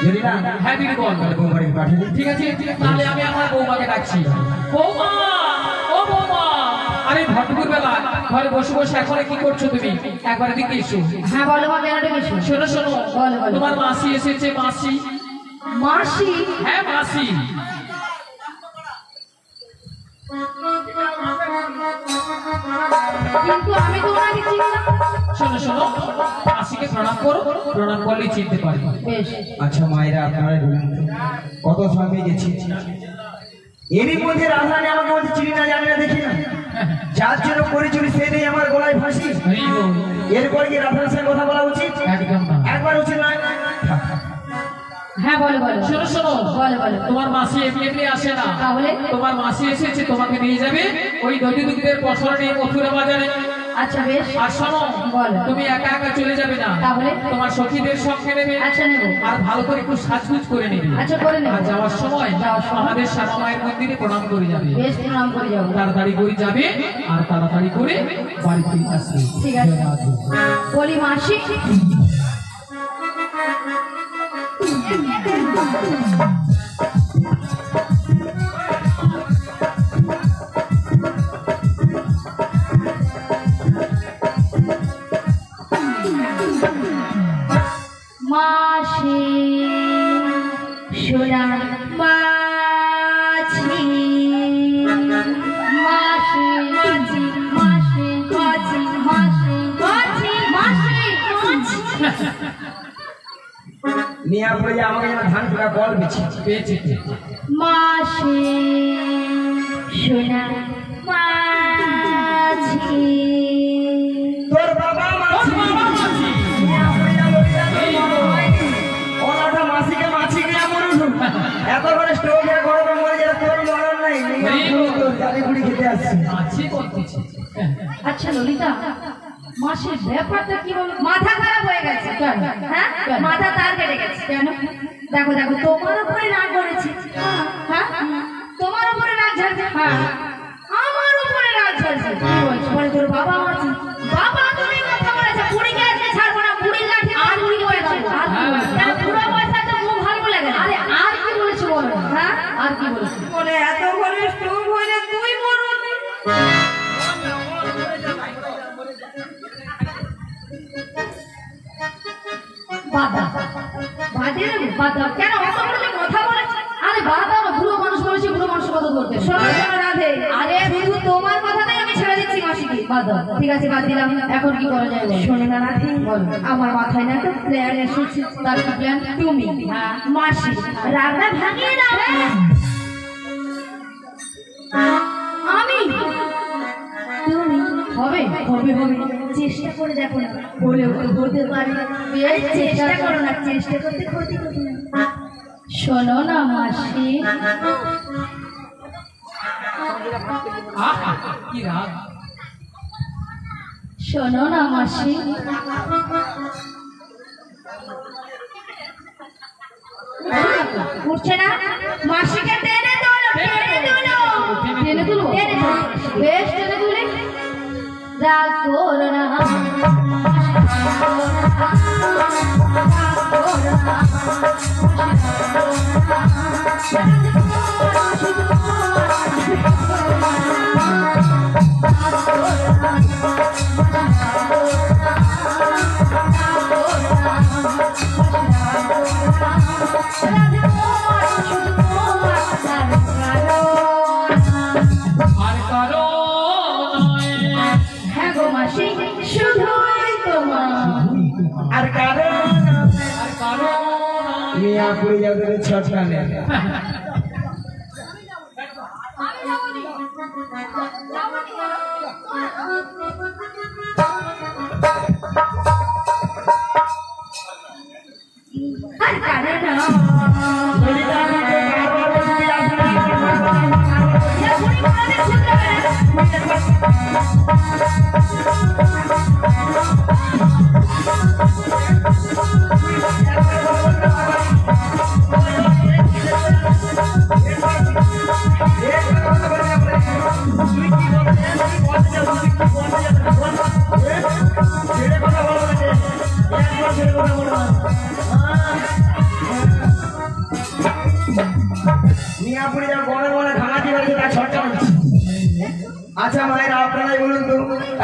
যদি না হ্যাঁ দিদি বল বৌমাকে পাঠিয়ে দিই। ঠিক আছে তাহলে আমি আমার বৌমাকে ডাকছি বৌমা ও বৌমা আরে ভটপুর বেলা ঘরে বসে বসে এখন কি করছো তুমি একবার এদিকে এসো হ্যাঁ বলো মা কেন ডেকেছো? শোনো শোনো বলো, বলো। তোমার মাসি এসেছে মাসি মাসি? হ্যাঁ মাসি কিন্তু আমি তো ওনাকে চিনি না। শোনো শোনো মাসিকে প্রণাম করো প্রণাম করলেই চিনতে পারি বেশ। আচ্ছা মায়েরা আপনারা বলুন তো, কত সময় গেছি এরই মধ্যে রাধারানী আমাকে বলছে চিনি না জানি না দেখি না, যার জন্য করে চলি সেই নেই আমার গলায় ফাঁসি। এই গো, এরপর কি রাধারানীর সঙ্গে কথা বলা উচিত? একদম না একবার উচিত নয়। হ্যাঁ বলো বলো। শোনো শোনো বলো বলো। তোমার মাসি এমনি এমনি আসে না তাহলে? তোমার মাসি এসেছে তোমাকে নিয়ে যাবে ওই নদী দুধের পসরা নিয়ে মথুরা বাজারে। আচ্ছা বেশ। আর শোনো বলো। তুমি একা একা চলে যাবে না তাহলে? তোমার সখীদের সঙ্গে নেবে আচ্ছা নেবো। আর ভালো করে একটু সাজগুজ করে নেবে। আচ্ছা করে নেবো। আর যাওয়ার সময় আমাদের শ্যামা মায়ের মন্দিরে প্রণাম করে যাবে। বেশ প্রণাম করে যাবো। তাড়াতাড়ি করে যাবে আর তাড়াতাড়ি করে বাড়িতে আসবে। ঠিক আছে। বলি মাসি মাসি সোনা মাছি মাসি মাছি মাসি মাছি মাসি মাছি মাসি নিয়ে পড়ে যে আমাকে যেন ধান ফোটা বল বিছি পেয়েছি মাসি সোনা মাছি তোর বাবা মাছি ওনাটা মাসিকে মাছি নিয়ে মরুন এত করে স্টোভে গরমে মরে যায় তোর মরণ নাই জালি বুড়ি খেতে আসছি। মাছি বলতেছি আচ্ছা ললিতা মাসের ব্যাপারটা কি বল? মাথা খারাপ হয়ে গেছে কেন? হ্যাঁ মাথা তার কেটে গেছে কেন? দেখো দেখো তোমার উপরে রাগ করেছি। হ্যাঁ তোমার উপরে রাগ ঝাড়ছে। হ্যাঁ আমার উপরে রাগ ঝাড়ছে। কি বলছো? বলে তোর বাবা আছে বাবা তুমি কথা বলেছে বুড়িকে আজকে ছাড়বো না বুড়ির লাঠি আর কি বলেছে? আর কি বলেছে? তাহলে পুরো পয়সা তো মুখ ভালো লাগে না। আরে আর কি বলেছে বলো? হ্যাঁ আর কি বলেছে? বলে এত করে স্টোভ হইলে তুই মরবি। বাধা বাধে বাধা কেন অত বড় যে কথা বলেছে? আরে বাধা না বুড়ো মানুষ বলেছে বুড়ো মানুষ কথা বলতে শোনো শোনো রাধে আরে শুধু তোমার কথাটাই আমি ছেড়ে দিচ্ছি মাসিকে বাধা ঠিক আছে বাদ দিলাম এখন কি করা যায় বল শোনো না রাধে বল আমার মাথায় না একটা প্ল্যান এসেছে তার কি প্ল্যান তুমি মাসি রাগটা ভাঙিয়ে দাও আমি তুমি হবে হবে হবে চেষ্টা করে দেখো না বলেও তো বলতে পারি চেষ্টা করো না চেষ্টা করতে ক্ষতি করতে না শোনো না মাসি আহা কি রাগ শোনো না মাসি উঠছে না মাসিকে টেনে তোলো টেনে তুলো বেশ টেনে তুলে রাগ করো না আর কারো নয় হ্যাঁ গো মাসি শুধুই তোমার আর কারণ আর কারো নয় মিয়া পড়ে যাবে ছটকা নেই আর কারে না মিয়াপুরে যা বড় বড় ঘামাটি বাড়ি তার ছটকা মারছে। আচ্ছা মায়েরা আপনারাই বলুন তো,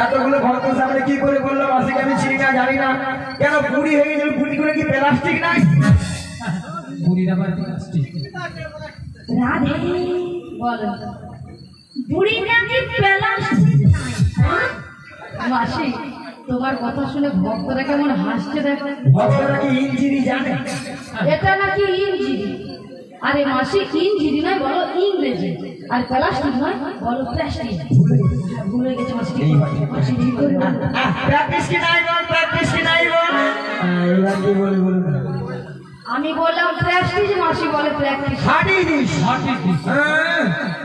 এতগুলো ভক্ত সামনে কি করে বললো মাসিকে আমি চিনি না জানি না, কেন বুড়ি হয়ে গেল? বুড়িগুলো কি প্লাস্টিক নাই? বুড়ির আবার প্লাস্টিক। রাধে বলো, বুড়ি নাকি প্লাস্টিক নাই? মাসি তোমার কথা শুনে ভক্তরা কেমন হাসছে দেখো। ভক্তরা কি ইঞ্জিনি জানে? এটা নাকি ইঞ্জিনি। আরে মাসি ইঞ্জিনি নয়, বলো ইংরেজি। আর প্লাস্টিক নয়, বলো প্লাস্টিক। ভুলে গেছে মাসি। মাসি ঠিক করে বলো। প্র্যাকটিস কি নাই বল, প্র্যাকটিস কি নাই বল। এবার কি বলে বলুন? আমি বললাম প্লাস্টিক, মাসি বলে প্র্যাকটিস। হাঁটি দিস। হাঁটি দিস।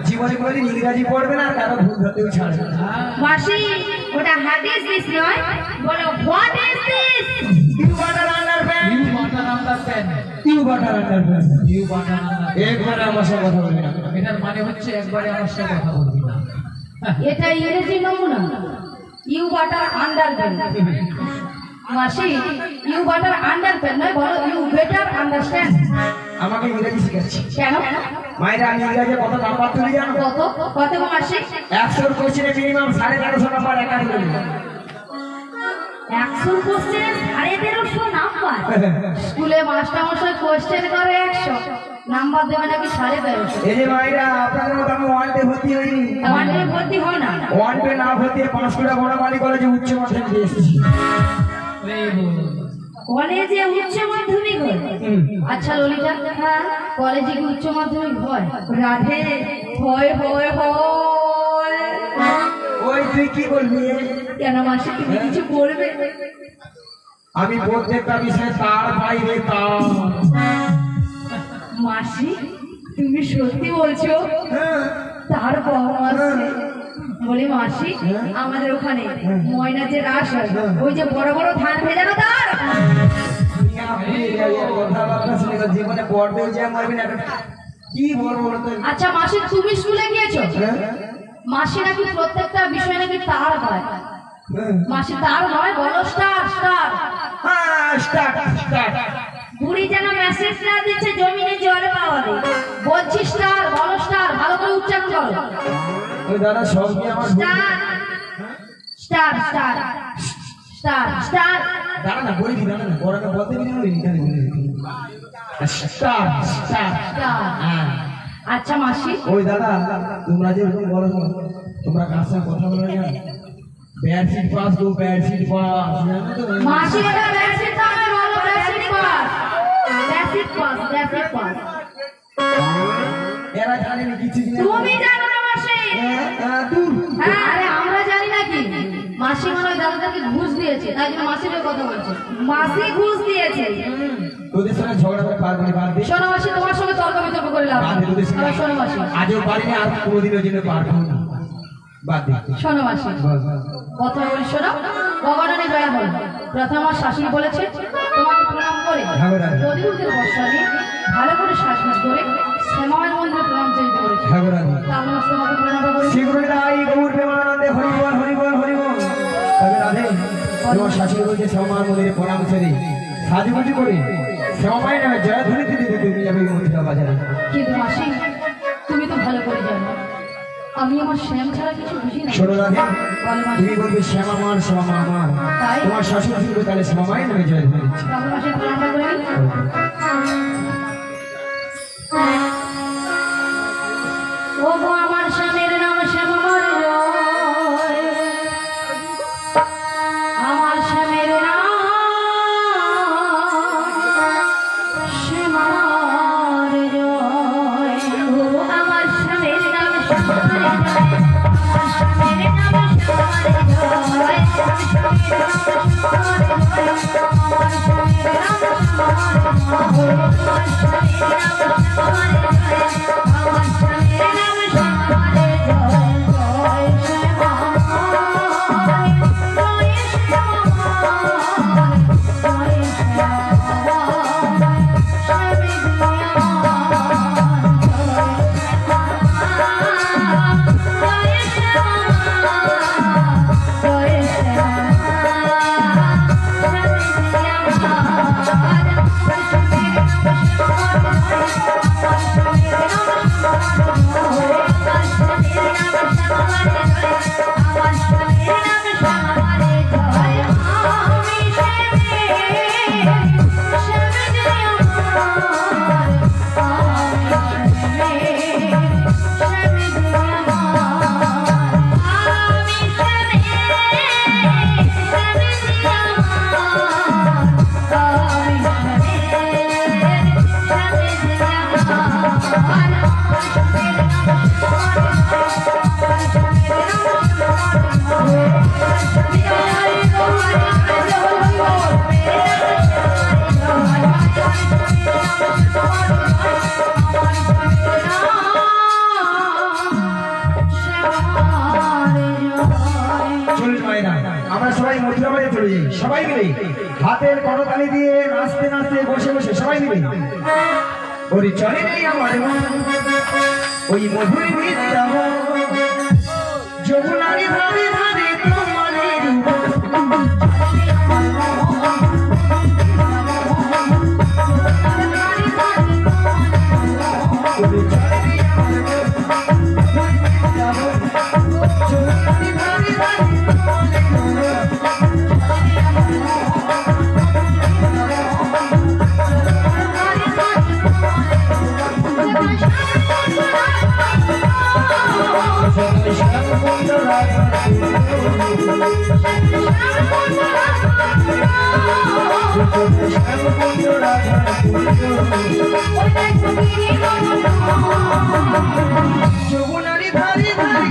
জীবনে কোনোদিন ইংরাজি পড়বে না, কারো ভুল ধরতেও ছাড়বে না। মাসি ওটা হাদিস দিস নয়, বলো what is this? You butter underpant. You butter underpant. You butter underpant. You butter underpant. একবার আমার সাথে কথা বলবি না। এটার মানে হচ্ছে একবারে আমার সাথে কথা বলবি না। এটা ইংরেজি নমুনা। You butter underpant. মাসি ইউ বাটার আন্ডারপ্যান্ট নয়, বলো ইউ বেটার আন্ডারস্ট্যান্ড। আমাকে ইংরেজি শিখাচ্ছি। কেন? মায়েরা আমি ইংরেজি কত নাম্বার তুলি জানো? কত কত গো মাসি? 100 কোশ্চেনে মিনিমাম 1350 নাম্বার একাই তুলি। 100 কোশ্চেনে 1350 নাম্বার? স্কুলে মাস্টারমশাই কোশ্চেন করে 100, নাম্বার দেবে নাকি 1350। এই যে মায়েরা আপনাদের মতো আমি ওয়ান ডে ভর্তি হইনি। ওয়ান ডে ভর্তি হয় না? ওয়ান ডে না ভর্তি 5 বনমালী কলেজে উচ্চ মাধ্যমিক দিয়ে এসেছি। কলেজে উচ্চ মাধ্যমিক হয়? আচ্ছা ললিতা, হ্যাঁ কলেজে কি উচ্চ মাধ্যমিক হয়? রাধে হয় হয় হয়। ওই তুই কি বলবি? কেন মাসি তুমি কিছু বলবে? আমি প্রত্যেকটা বিষয়ে তার বাইরে তার। মাসি তুমি সত্যি বলছো? তার বাবা আছে? বলি মাসি আমাদের ওখানে ময়না যে রাস হয়, ওই যে বড় বড় ধান ভেজানো তার? কথাবার্তা শুনে তো জীবনে পড়তেও যে মারবি না, কি বলবো বলো তো? আচ্ছা মাসি তুমি স্কুলে গিয়েছো? মাসি নাকি প্রত্যেকটা বিষয় নাকি তার হয়। মাসি তার নয়, বলো স্টার স্টার। হ্যাঁ স্টার্ট স্টার্ট। বুড়ি যেন মেসেজ না দিচ্ছে জমিনে জল পাওয়াবে। বলছি স্টার, বলো স্টার, ভালো করে উচ্চারণ করো। ওই দাদা সব কি আমার star star star star star. দাঁড়া না বলি দাঁড়া না, পড়াটা বলতে দিবি না লিখতে দিবি। Star star. হ্যাঁ আচ্ছা মাসি ওই দাদা তোমরা যে এরকম বলো না, তোমরা কার সাথে কথা বলো না? ব্যাডশিট পাস গো, ব্যাডশিট পাস। মাসি এটা ব্যাসিক পাস, বলো basic pass. Basic pass basic pass. এরা জানে না কিছু না। তুমি জানো না মাসি? হ্যাঁ আরে আমরা জানি নাকি? মাসি মনে হয় দাদাকে ঘুষ দিয়েছে, তাই জন্য মাসির হয়ে কথা বলছে। মাসি ঘুষ দিয়েছে। তোদের সঙ্গে ঝগড়া করে পারবো না, বাদ দে। শোনো মাসি তোমার সঙ্গে তর্ক বিতর্ক করে লাভ বাদ নেই। দে, তোদের সঙ্গে আবার শোনো মাসি, আজও পারিনি, আর কোনোদিনের জন্য পারবো না, বাদ দে। শোনো মাসি কথা বলি শোনো। ভগবানের দয়া হল প্রথম আমার শাশুড়ি বলেছে তোমাকে প্রণাম করে প্রদীপের বর্ষা নিয়ে ভালো করে শ্বাস করে শ্যামায়ের মন্দিরে প্রণাম চাইতে বলেছে। তার নমস্তে তোমাকে প্রণাম করে শীঘ্রই তাই গৌর প্রেমানন্দে হরিবল হরিবল হরিবল। তবে রাধে তোমার শাশুড়ি বলছে শ্যামার মন্দিরে প্রণাম ছেড়ে সাজুগুজু করে শ্যামায় নামে জয়ধ্বনি দিতে দিতে তুমি যাবে মন্দিরা বাজারে। কিন্তু মাসি তুমি তো ভালো করে জানো আমি আমার শ্যাম ছাড়া কিছু বুঝি না। শোনো রাধে, বলো মাসি। তুমি বলবে শ্যামা মার শ্যামা মা আমার, তাই? তোমার শাশুড়ি বলবে তাহলে শ্যামায় নামে জয়ধ্বনি দিচ্ছে। তাহলে মাসি প্রণামটা করে নিই। ও গো আমার স্বামীর নাম শ্যামার জয়, আমার স্বামীর নাম শ্যামার জয়। ও আমার স্বামীর নাম শ্যামার জয়, আমার স্বামীর নাম শ্যামার জয়, আমার স্বামীর নাম শ্যামার জয়, আমার স্বামীর নাম শ্যামার জয়, আমার স্বামীর নাম শ্যামার জয়, আমার স্বামীর নাম শ্যামার জয়। জয় শ্যামার, জয় শ্যামার, জয় শ্যামার, স্বামী আমার জয় শ্যামার, জয় শ্যামার, জয় শ্যামার, স্বামী আমার, স্বামীর নাম শ্যামার জয়। চলুন মায়েরা, আমরা সবাই মথুরা বাড়ি চলে যাই, সবাই মিলে হাতের করতালি দিয়ে নাচতে নাচতে বসে বসে সবাই মিলে ওরে চলে নেই আমার ওই মধুর বিদ্যাম যমুনারি ধারে ধারে তোমাদের ওরে চলে নেই আমার যমুনারি ধারে ধারে যমুনারি ধারে ধারে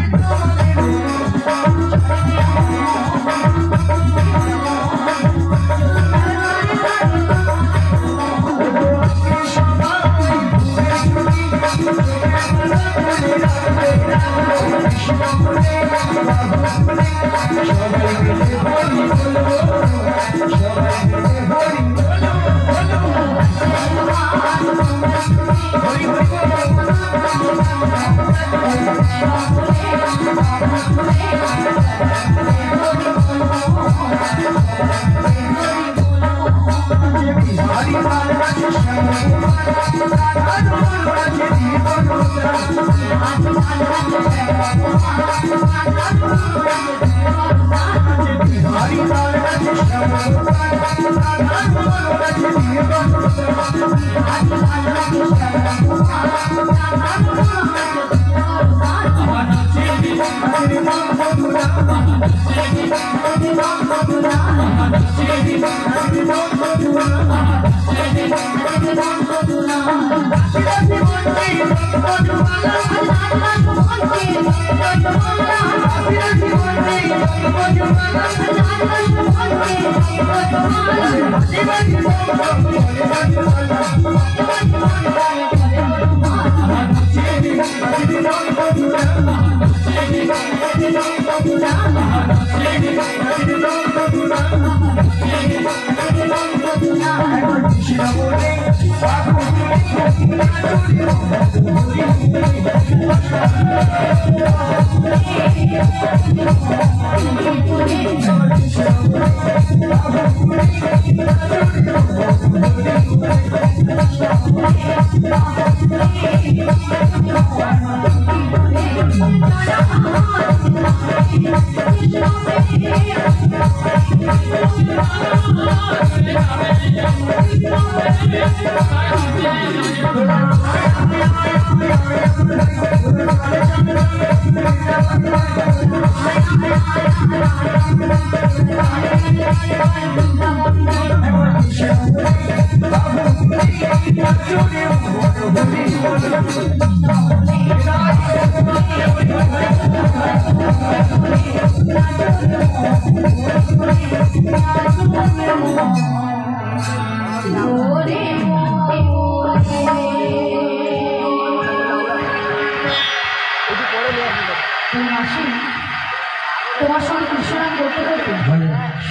তোমার সঙ্গে কৃষ্ণনাম করতে করতে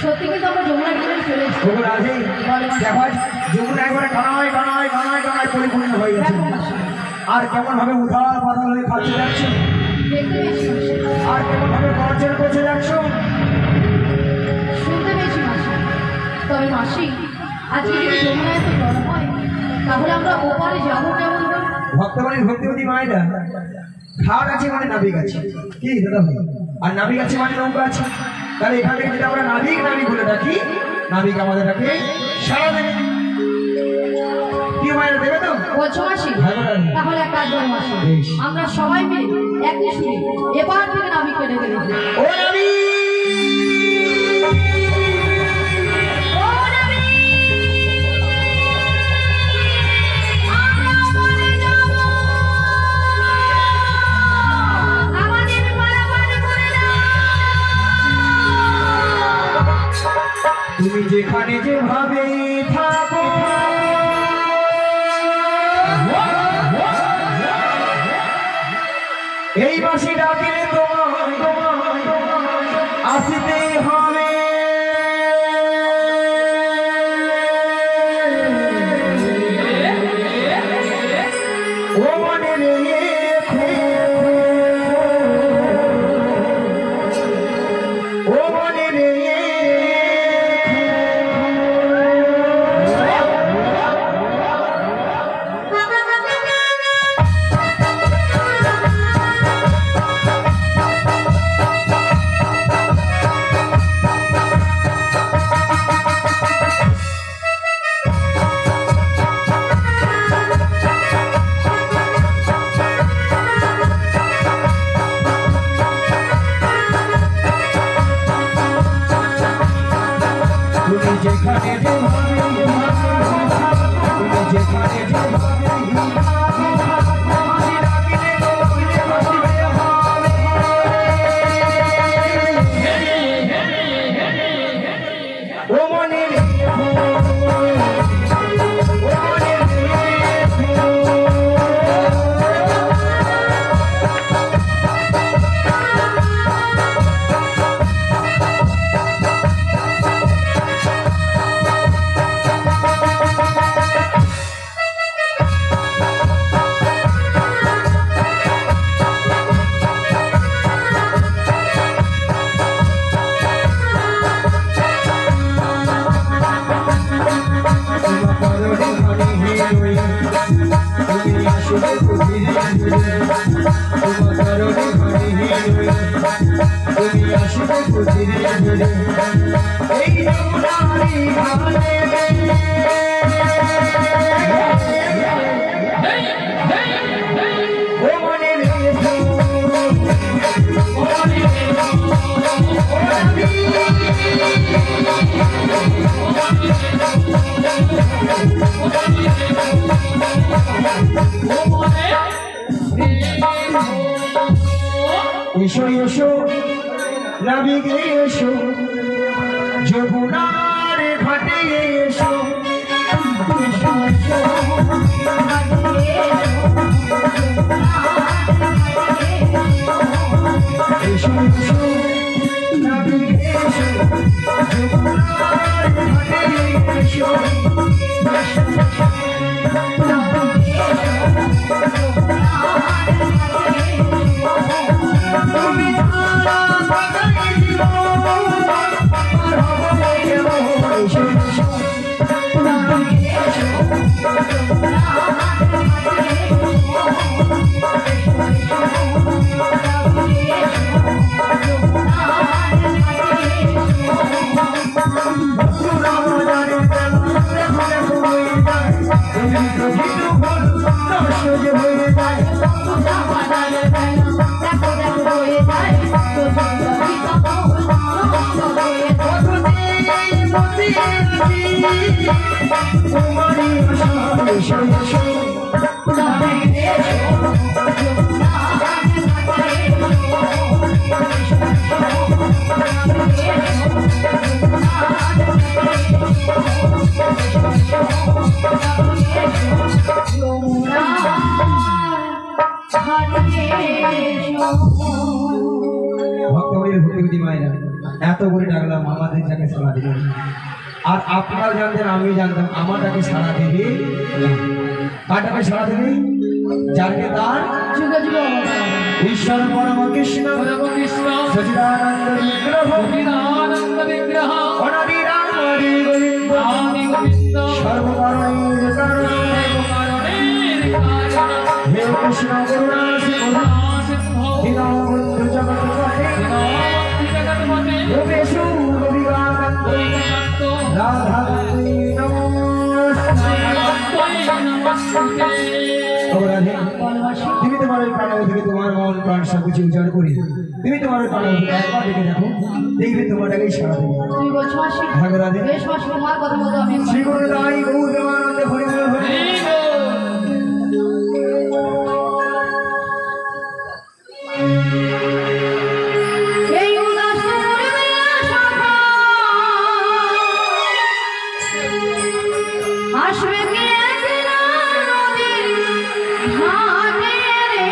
সত্যি কিন্তু আমরা যমুনা তীরে চলে এসেছি। যমুনা একবারে কানায় কানায় কানায় কানায় পরিপূর্ণ হয়ে গেছে। আর কেমন ভাবে উধার পাতাল হয়ে খাচ্ছে যাচ্ছ, দেখতে পেয়েছি মাসি, আর কেমন ভাবে পৌঁছে পৌঁছে যাচ্ছ, শুনতে পেয়েছি মাসি। তবে মাসি, আজকে যদি যমুনা এত জল হয় তাহলে আমরা ওপারে যাবো কেমন করে? ভক্তবাড়ির ভক্তিবতী মায়েরা ঘাট আছে মানে নাবিক আছে, কি দাদা ভাই? আর নাবিক আছে মানে নৌকা আছে। তাহলে এখান থেকে যেটা আমরা নাবিক নাবিক বলে ডাকি, নাবিক আমাদের ডাকে সারা দেবে। কি মায়েরা দেবে তো? বলছো মাসি? তাহলে এক কাজ করো মাসি, আমরা সবাই মিলে একই সুরে এবার থেকে নাবিককে ডেকে দেবো। ও নাবিক! তুমি যেখানে যেভাবে থাকো এই বাসি ডাকিলে তোমায় আসিতে হবে। ও মনে রেখো, ও মনে রেখো। তুমি যেখানে এসো এসো নাবিকে এসো যমুনার ঘাটে এসো এসো এসো এসো নাবিকে এসো যমুনার ঘাটে এসো এত করে ডাকলাম আমাদের যাকে সাড়া দিল, আর আপনারাও জানতেন আমি জানতাম আমার যাকে সাড়া দেবে, কাটাকে সাড়া দেবে যাকে তার যুগে যুগে ঈশ্বর পরম কৃষ্ণ সচিদানন্দ বিগ্রহ অনাদি রাম হরি গোবিন্দ সর্বকারণের কারণ হে কৃষ্ণ করুণা সিন্ধু দীনবন্ধু জগৎপতে গোপেশু গোপিকাকান্ত রাধাকান্তে নমস্তে। অপরাধে তুমি তোমার প্রাণাবলী থেকে তোমার মন প্রাণ সবকিছু উচ্চারণ করি, তুমি তোমার প্রাণাবলী একবার দেখে দেখো, দেখবে তোমারটাকেই সারা দেবে। তুই বলছো মাসি ভাগরাধে বেশ মাসি তোমার কথা মতো আমি শ্রী গুরু দাই গৌরবানন্দে হরি বল হরি। এই উদাস আসবে কে একদিন নদীর ঘাটে রে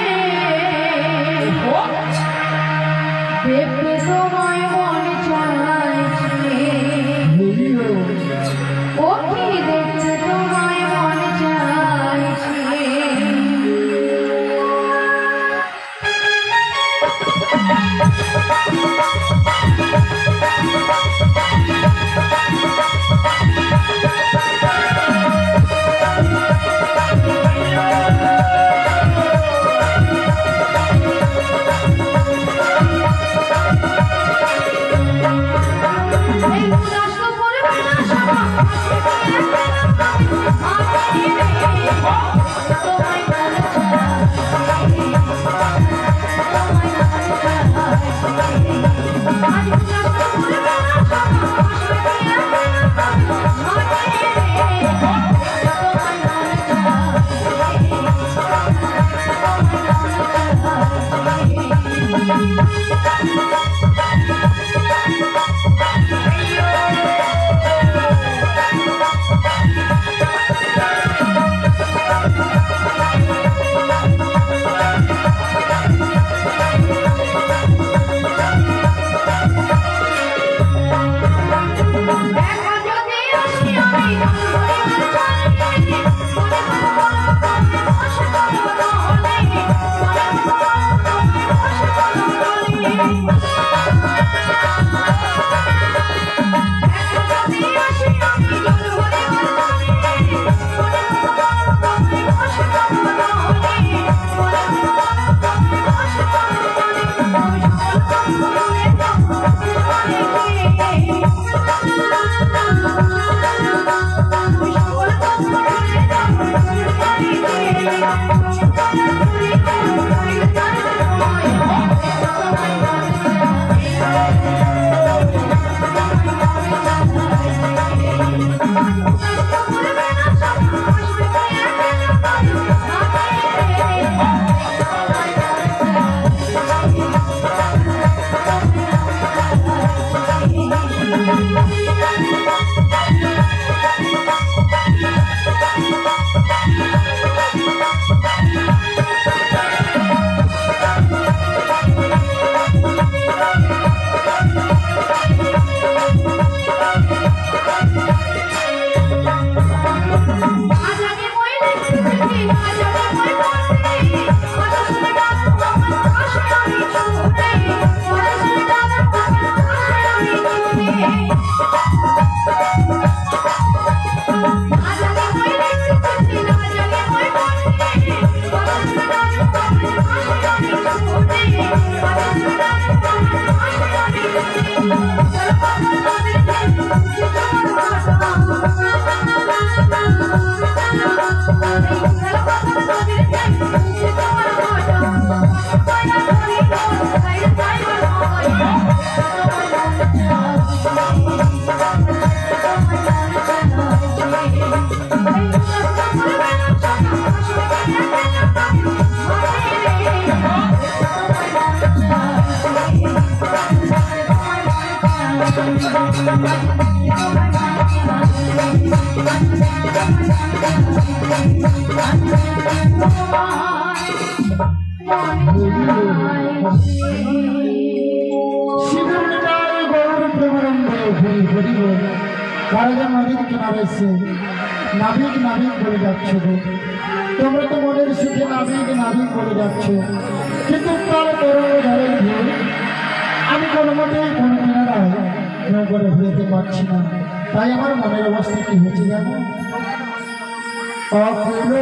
নাবিক নাবিক বলে যাচ্ছ গো, তোমরা তো মনের সুখে নাবিক নাবিক বলে যাচ্ছ, কিন্তু তার ধরে আমি কোনো মতেই কোনো কিনারায় নগরে ফিরতে পারছি না। তাই আমার মনের অবস্থা কি হয়েছে জানো? অকুল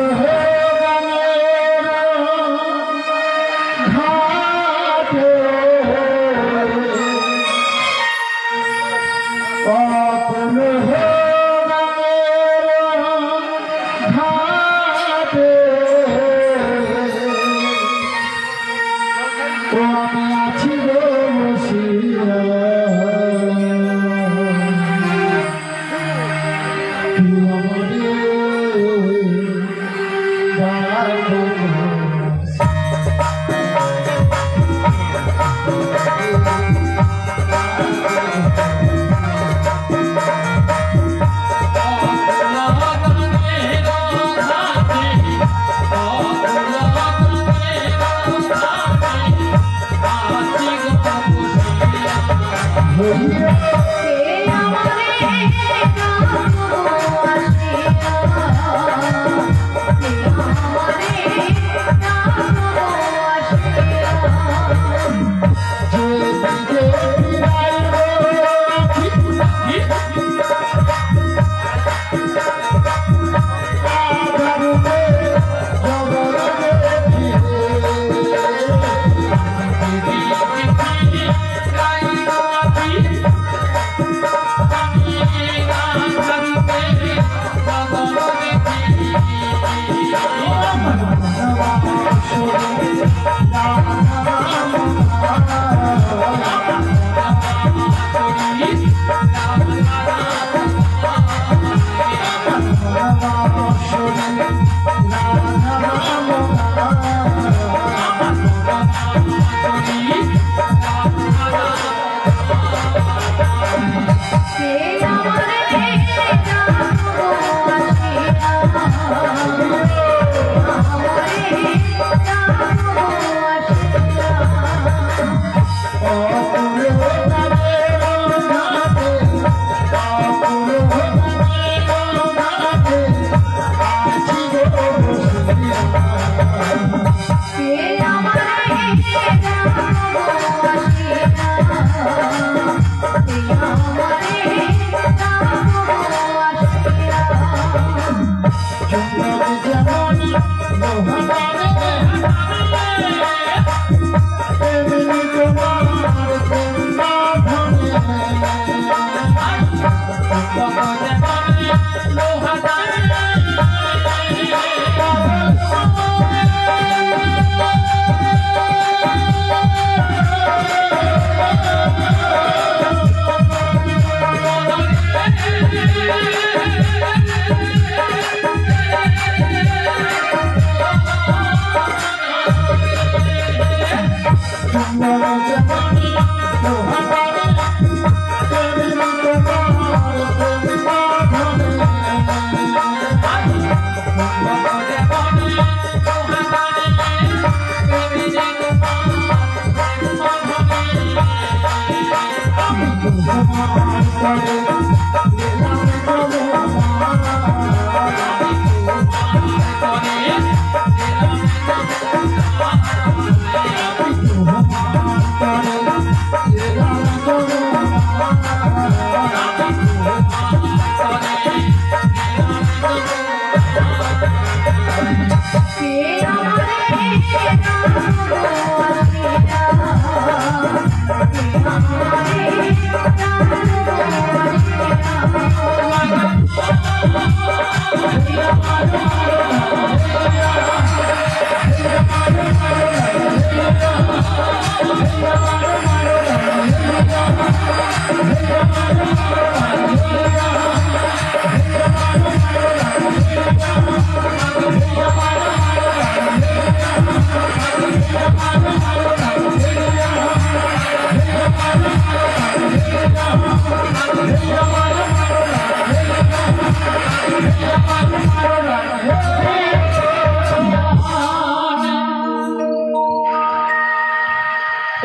Yeah.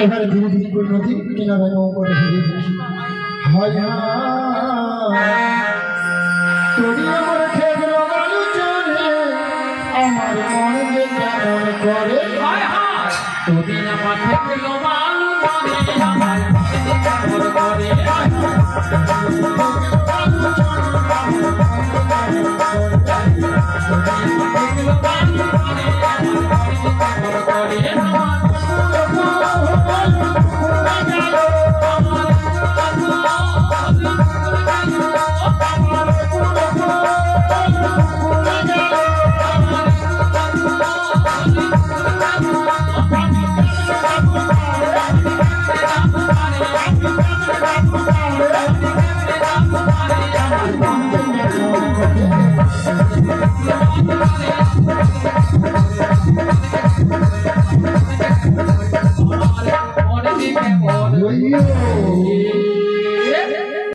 এবারে ধীরে ধীরে করে নদীর কিনারায় নৌকাটা ধীরে দেখি হয় তোরি আমার খেজল বালু চলে আমার মন যে কেমন করে হায় হায় তুমি আমাকে পেলো মালু মনে আমার মনে কেমন করে